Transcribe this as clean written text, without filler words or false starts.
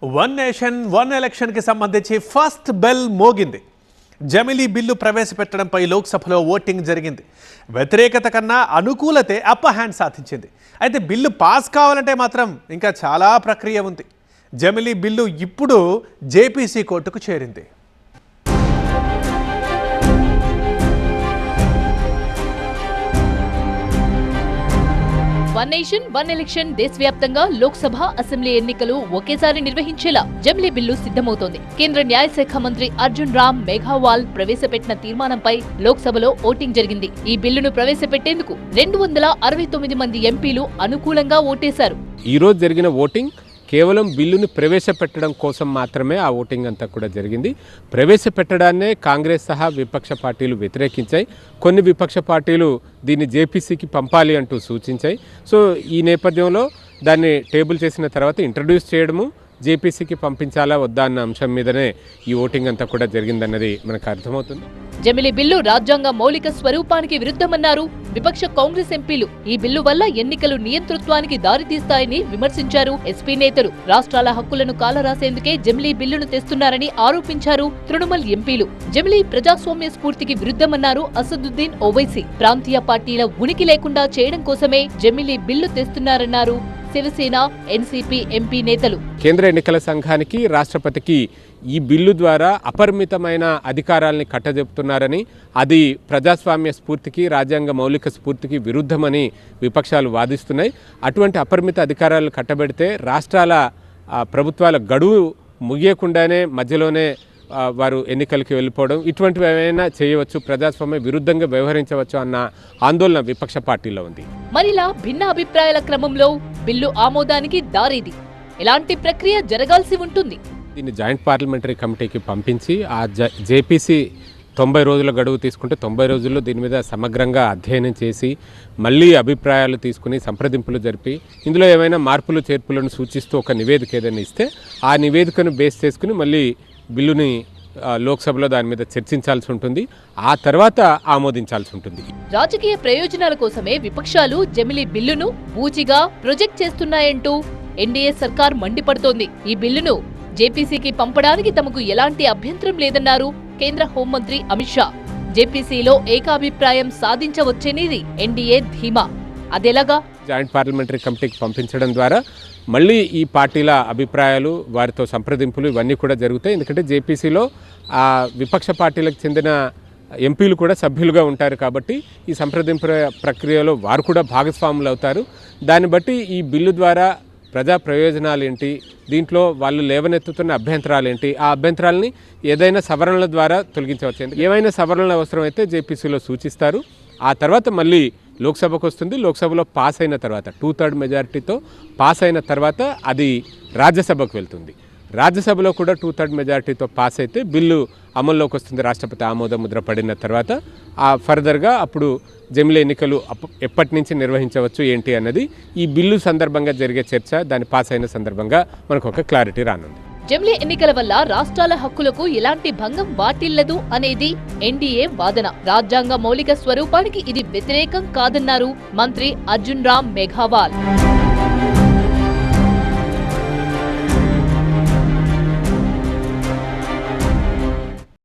One nation one election కి సంబంధించి first bell మోగింది. జమిలీ బిల్లు ప్రవేశపెట్టడంపై లోక్సభలో ఓటింగ్ జరిగింది. వ్యతిరేకత కన్నా అనుకూలతే అప్పర్ హ్యాండ్ సాధించింది. అయితే బిల్లు పాస్ కావాలంటే మాత్రం ఇంకా చాలా ప్రక్రియ ఉంది. జమిలీ బిల్లు ఇప్పుడు జేపీసీ కోర్టుకు చేరింది. వన్ నేషన్ వన్ ఎలక్షన్ దేశవ్యాప్తంగా లోక్సభ అసెంబ్లీ ఎన్నికలు ఒకేసారి నిర్వహించేలా జమిలీ బిల్లు సిద్ధమవుతోంది. కేంద్ర న్యాయశాఖ మంత్రి అర్జున్ రామ్ మేఘవాల్ ప్రవేశపెట్టిన తీర్మానంపై లోక్సభలో ఓటింగ్ జరిగింది. ఈ బిల్లును ప్రవేశపెట్టేందుకు 269 మంది ఎంపీలు అనుకూలంగా ఓటేశారు. ఈ రోజు జరిగిన ఓటింగ్ కేవలం బిల్లును ప్రవేశపెట్టడం కోసం మాత్రమే ఆ ఓటింగ్ అంతా కూడా జరిగింది. ప్రవేశపెట్టడాన్నే కాంగ్రెస్ సహా విపక్ష పార్టీలు వ్యతిరేకించాయి. కొన్ని విపక్ష పార్టీలు దీన్ని జేపీసీకి పంపాలి అంటూ సూచించాయి. సో ఈ నేపథ్యంలో దాన్ని టేబుల్ చేసిన తర్వాత ఇంట్రడ్యూస్ చేయడము, జేపీసీకి పంపించాలా వద్దా అన్న అంశం మీదనే ఈ ఓటింగ్ అంతా కూడా జరిగిందన్నది మనకు అర్థమవుతుంది. జమిలీ బిల్లు రాజ్యాంగ మౌలిక స్వరూపానికి విరుద్ధమన్నారు విపక్ష కాంగ్రెస్ ఎంపీలు. ఈ బిల్లు వల్ల ఎన్నికలు నియంతృత్వానికి దారితీస్తాయని విమర్శించారు ఎస్పీ నేతలు. రాష్ట్రాల హక్కులను కాలరాసేందుకే జమిలీ బిల్లును తెస్తున్నారని ఆరోపించారు తృణమూల్ ఎంపీలు. జమిలీ ప్రజాస్వామ్య స్ఫూర్తికి విరుద్ధమన్నారు అసదుద్దీన్ ఓవైసీ. ప్రాంతీయ పార్టీల ఉనికి లేకుండా చేయడం కోసమే జమిలీ బిల్లు తెస్తున్నారన్నారు శివసేన, ఎన్సీపీ ఎంపీ నేతలు. కేంద్ర ఎన్నికల సంఘానికి, రాష్ట్రపతికి ఈ బిల్లు ద్వారా అపరిమితమైన అధికారాల్ని కట్టజెపుతున్నారని, అది ప్రజాస్వామ్య స్ఫూర్తికి, రాజ్యాంగ మౌలిక స్ఫూర్తికి విరుద్ధమని విపక్షాలు వాదిస్తున్నాయి. అటువంటి అపరిమిత అధికారాలు కట్టబెడితే రాష్ట్రాల ప్రభుత్వాల గడువు ముగియకుండానే మధ్యలోనే వారు ఎన్నికలకి వెళ్ళిపోవడం, ఇటువంటివి ఏమైనా చేయవచ్చు, ప్రజాస్వామ్య విరుద్ధంగా వ్యవహరించవచ్చు అన్న ఆందోళన విపక్ష పార్టీలో ఉంది. మరిలా భిన్న అభిప్రాయాల క్రమంలో బిల్లు ఆమోదానికి దారేది. ఎలాంటి ప్రక్రియ జరగాల్సి ఉంటుంది? దీన్ని జాయింట్ పార్లమెంటరీ కమిటీకి పంపించి ఆ జేపీసీ 90 రోజుల గడువు తీసుకుంటే 90 రోజుల్లో దీని మీద సమగ్రంగా అధ్యయనం చేసి మళ్ళీ అభిప్రాయాలు తీసుకుని సంప్రదింపులు జరిపి ఇందులో ఏమైనా మార్పులు చేర్పులను సూచిస్తూ ఒక నివేదిక ఏదైనా ఇస్తే ఆ నివేదికను బేస్ చేసుకుని మళ్ళీ బిల్లుని లోక్సభలో దాని మీద చర్చించాల్సి ఉంటుంది. ఆ తర్వాత ఆమోదించాల్సి ఉంటుంది. రాజకీయ ప్రయోజనాల కోసమే విపక్షాలు జమిలీ బిల్లును బూచిగా ప్రొజెక్ట్ చేస్తున్నాయంటూ ఎన్డీఏ సర్కార్ మండిపడుతోంది. ఈ బిల్లును జేపీసీకి పంపడానికి తమకు ఎలాంటి అభ్యంతరం లేదన్నారు కేంద్ర హోంమంత్రి అమిత్ షా. జేపీసీలో ఏకాభిప్రాయం సాధించవచ్చనేది ఎన్డీఏ ధీమా. అదెలాగా? జాయింట్ పార్లమెంటరీ కమిటీకి పంపించడం ద్వారా మళ్ళీ ఈ పార్టీల అభిప్రాయాలు, వారితో సంప్రదింపులు ఇవన్నీ కూడా జరుగుతాయి. ఎందుకంటే జేపీసీలో విపక్ష పార్టీలకు చెందిన ఎంపీలు కూడా సభ్యులుగా ఉంటారు కాబట్టి ఈ సంప్రదింపు ప్రక్రియలో వారు కూడా భాగస్వాములు అవుతారు. దాన్ని బట్టి ఈ బిల్లు ద్వారా ప్రజా ప్రయోజనాలు ఏంటి, దీంట్లో వాళ్ళు లేవనెత్తుతున్న అభ్యంతరాలు ఏంటి, ఆ అభ్యంతరాలని ఏదైనా సవరణల ద్వారా తొలగించవచ్చు. ఏమైనా సవరణలు అవసరమైతే జేపీసీలో సూచిస్తారు. ఆ తర్వాత మళ్ళీ లోక్సభకు వస్తుంది. లోక్సభలో పాస్ అయిన తర్వాత 2/3 మెజారిటీతో పాస్ అయిన తర్వాత అది రాజ్యసభకు వెళ్తుంది. రాజ్యసభలో కూడా 2/3 మెజారిటీతో పాస్ అయితే బిల్లు అమల్లోకి వస్తుంది. రాష్ట్రపతి ఆమోద ముద్ర పడిన తర్వాత ఫర్దర్గా అప్పుడు జమిలీ ఎన్నికలు ఎప్పటి నుంచి నిర్వహించవచ్చు ఏంటి అన్నది ఈ బిల్లు సందర్భంగా జరిగే చర్చ, దాన్ని పాస్ అయిన సందర్భంగా మనకు ఒక క్లారిటీ రానుంది. జమిలీ ఎన్నికల వల్ల రాష్ట్రాల హక్కులకు ఎలాంటి భంగం వాటిల్లదు అనేది ఎన్డీఏ వాదన. రాజ్యాంగ మౌలిక స్వరూపానికి ఇది వ్యతిరేకం కాదన్నారు మంత్రి అర్జున్ రామ్ మేఘవాల్.